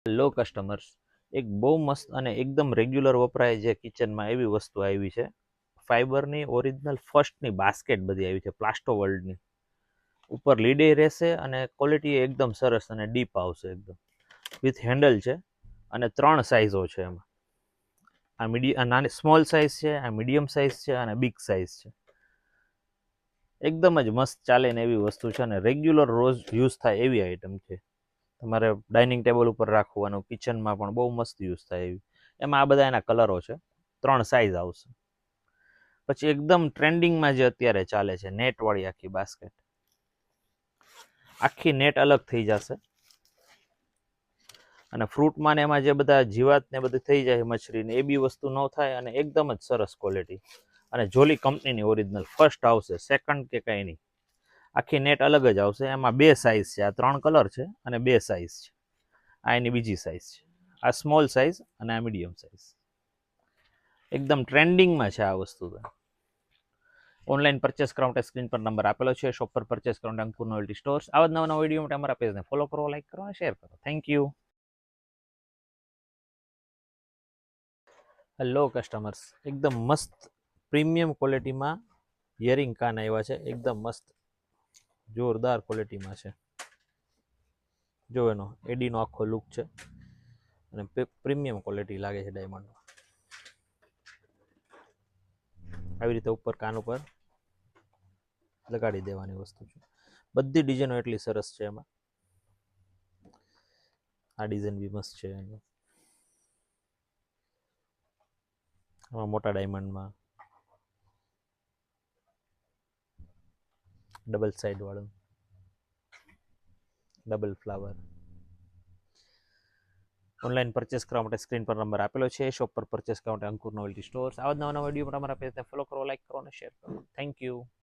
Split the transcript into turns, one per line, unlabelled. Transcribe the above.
Hello customers, એક બહુ મસ્ત અને એકદમ રેગ્યુલર વપરાય જે કિચનમાં એવી વસ્તુ આવી છે. ફાઈબરની ઓરિજિનલ ફર્સ્ટની બાસ્કેટ બધી આવી છે, પ્લાસ્ટો વર્લ્ડની. ઉપર લીડે રહેશે અને ક્વોલિટી એકદમ સરસ અને ડીપ આવશે, એકદમ વિથ હેન્ડલ છે. અને 3 સાઇઝો છે એમાં. આ નાની સ્મોલ સાઇઝ છે, આ મીડિયમ સાઇઝ છે અને બિગ સાઇઝ છે. એકદમ જ મસ્ત ચાલે ને એવી વસ્તુ છે અને રેગ્યુલર રોજ યુઝ થાય એવી આઈટમ છે. તમારે ડાઇનિંગ ટેબલ ઉપર રાખવાનું, કિચનમાં પણ બહુ મસ્ત યુઝ થાય એવી. એમાં આ બધા એના કલરો છે, 3 સાઇઝ આવશે. પછી એકદમ ટ્રેન્ડિંગમાં જે અત્યારે ચાલે છે નેટવાળી આખી બાસ્કેટ. આખી નેટ અલગ થઈ જશે અને ફ્રૂટમાં ને એમાં જે બધા જીવાત ને બધું થઈ જાય મચ્છરીને, એ બી વસ્તુ ન થાય અને એકદમ જ સરસ ક્વોલિટી. અને જોલી કંપનીની ઓરિજિનલ ફર્સ્ટ આવશે, સેકન્ડ કે કંઈ નહીં. આખી નેટ અલગ જ આવશે. એમાં 2 સાઇઝ છે, આ 3 કલર છે અને 2 સાઇઝ છે. આ એની બીજી સાઇઝ છે, આ સ્મોલ સાઇઝ અને આ મીડિયમ સાઇઝ. એકદમ ટ્રેન્ડિંગમાં છે આ વસ્તુ. ઓનલાઈન પરચેસ કરવા માટે સ્ક્રીન પર નંબર આપેલો છે. શોપ પર પરચેસ કરવા માટે અંકુર નોવેલ્ટી સ્ટોર્સ. આવા જ નવા વિડીયો માટે અમારા પેજને ફોલો કરો, લાઈક કરો અને શેર કરો. Thank you. હેલો કસ્ટમર્સ, એકદમ મસ્ત પ્રીમિયમ ક્વોલિટીમાં હિયરિંગ કાન આવ્યા છે. એકદમ મસ્ત જોરદાર ક્વોલિટીમાં છે. જો એનો એડીનો આખો લુક છે અને પ્રીમિયમ ક્વોલિટી લાગે છે ડાયમંડમાં. આવી રીતે ઉપર કાન ઉપર લગાડી દેવાની વસ્તુ છે. બધી ડિઝાઇનો એટલી સરસ છે એમાં. આ ડિઝાઇન બી મસ્ત છે. આમાં મોટા ડાયમંડમાં ડબલ સાઈડ વાળું, ડબલ ફ્લાવર. ઓનલાઈન પરચેસ કરવા માટે સ્ક્રીન પર નંબર આપેલો છે. શોપ પર પરચેસ કરવા માટે અંકુર નોવેલ્ટી સ્ટોર્સ. આવા જ નવા વિડીયો માટે અમારા પેજને ફોલો કરો, લાઈક કરો અને શેર કરો. Thank you.